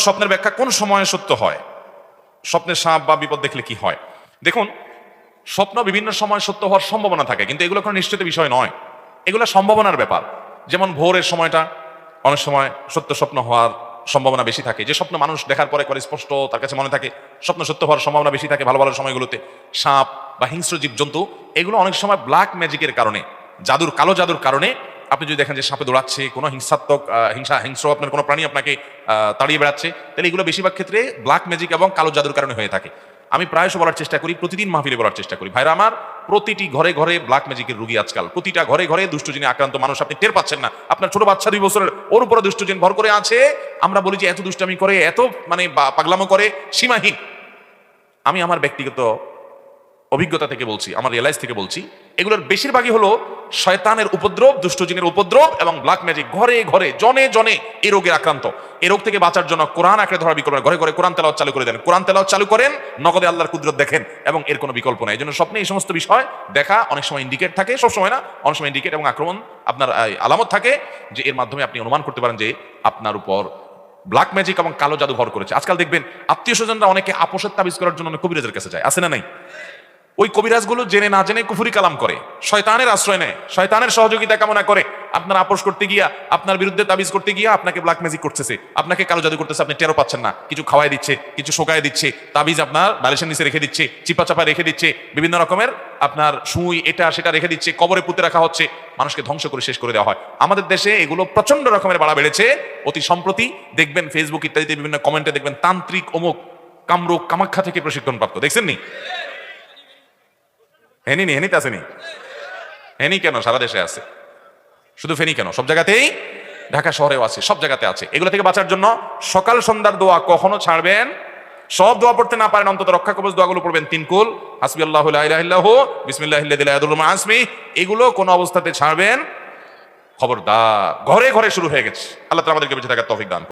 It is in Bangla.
স্বপ্নের ব্যাখ্যা কোন সময়ে সত্য হয়, স্বপ্নে সাপ বা বিপদ দেখলে কি হয়। দেখুন, স্বপ্ন বিভিন্ন সময় সত্য হওয়ার সম্ভাবনা থাকে, কিন্তু এগুলো কোনো নিশ্চিত বিষয় নয়, এগুলো সম্ভাবনার ব্যাপার। যেমন ভোরের সময়টা অনেক সময় সত্য স্বপ্ন হওয়ার সম্ভাবনা বেশি থাকে, যে স্বপ্ন মানুষ দেখার পরে করে স্পষ্ট তার কাছে মনে থাকে, স্বপ্ন সত্য হওয়ার সম্ভাবনা বেশি থাকে ভালো ভালো সময়গুলোতে। সাপ বা হিংস্র জীবজন্তু এগুলো অনেক সময় ব্ল্যাক ম্যাজিকের কারণে, জাদুর, কালো জাদুর কারণে, আপনি যদি দেখেন যে সাপে দৌড়াচ্ছে, কোনো হিংসাত্মক হিংস্র আপনার কোনো প্রাণী আপনাকে তাড়িয়ে বেড়াচ্ছে, তাহলে এগুলো বেশিরভাগ ক্ষেত্রে ব্ল্যাক ম্যাজিক এবং কালো জাদুর কারণে হয়ে থাকে। আমি প্রায়শ বলার চেষ্টা করি, প্রতিদিন মাহফিলে বলার চেষ্টা করি, ভাইরা আমার, প্রতিটি ঘরে ঘরে ব্ল্যাক ম্যাজিকের রোগী আজকাল, প্রতিটা ঘরে ঘরে দুষ্টজিনে আক্রান্ত মানুষ, আপনি টের পাচ্ছেন না। আপনার ছোট বাচ্চা 2 বছরের, ওর উপরে দুষ্টজিন ভর করে আছে। আমরা বলি যে এত দুষ্টামি করে, এত মানে পাগলামো করে, সীমাহীন। আমি আমার ব্যক্তিগত অভিজ্ঞতা থেকে বলছি, আমার রিয়েলাইজ থেকে বলছি, এগুলোর বেশিরভাগই হলো শয়তানের উপদ্রব, দুষ্টজিনের উপদ্রব এবং ব্ল্যাক ম্যাজিক। ঘরে ঘরে জনে জনে এই রোগে আক্রান্ত। এই রোগ থেকে বাঁচার জন্য কোরআন আঁকড়ে ধরার বিকল্প, ঘরে ঘরে কোরআন তেলাওয়াত চালু করে দেন, কোরআন তেলাওয়াত চালু করেন, নগদে আল্লাহর কুদরত দেখেন, এবং এর কোনো বিকল্প নাই। এই জন্য স্বপ্নে এই সমস্ত বিষয় দেখা অনেক সময় ইন্ডিকেট থাকে, সব সময় না, অনেক সময় ইন্ডিকেট এবং আক্রমণ আপনার আলামত থাকে, যে এর মাধ্যমে আপনি অনুমান করতে পারেন যে আপনার উপর ব্ল্যাক ম্যাজিক এবং কালো জাদু ভর করেছে। আজকাল দেখবেন আত্মীয় স্বজনরা অনেকে আপোষের তাবিজ করার জন্য অনেক কবিরাজের কাছে যায়, আছে না নাই? ওই কবিরাজগুলো জেনে না জেনে কুফরি কালাম করে, শয়তানের আশ্রয় নেয়, শয়তানের সহযোগিতা কামনা করে। আপনার আপোষ করতে গিয়া, আপনার বিরুদ্ধে তাবিজ করতে গিয়া আপনাকে ব্ল্যাক ম্যাজিক করতেছে, আপনাকে কালো জাদু করতেছে, আপনি টেরও পাচ্ছেন না। কিছু খাওয়াই দিচ্ছে, কিছু শোকায় দিচ্ছে, তাবিজ আপনার বালিশের নিচে রেখে দিচ্ছে, চিপা চাপা রেখে দিচ্ছে, বিভিন্ন রকমের আপনার সুই এটা সেটা রেখে দিচ্ছে, কবরে পুঁতে রাখা হচ্ছে, মানুষকে ধ্বংস করে শেষ করে দেওয়া হয়। আমাদের দেশে এগুলো প্রচন্ড রকমের বাড়া বেড়েছে। অতি সম্প্রতি দেখবেন ফেসবুক ইত্যাদিতে বিভিন্ন কমেন্টে দেখবেন তান্ত্রিক অমুক কামরূপ কামাখ্যা থেকে প্রশিক্ষণ প্রাপ্ত, দেখছেন নি? হেনিতে আসেনি? হেনি কেন সারা দেশে আছে, শুধু ফেনি কেন, সব জায়গাতেই, ঢাকা শহরেও আছে, সব জায়গাতে আছে। এগুলো থেকে বাঁচার জন্য সকাল সন্ধ্যার দোয়া কখনো ছাড়বেন। সব দোয়া পড়তে না পারেন, অন্তত রক্ষা কবচ দোয়াগুলো পড়বেন। 3 কুল, হাসবিয়াল্লাহু লা ইলাহা ইল্লাহু, বিসমিল্লাহিল্লাযী লা ইয়াদুররু মা ইসমিহি, এগুলো কোনো অবস্থাতে ছাড়বেন। খবরদার, ঘরে ঘরে শুরু হয়ে গেছে। আল্লাহ তাআলা আমাদেরকে বেঁচে থাকার তৌফিক দান করুন।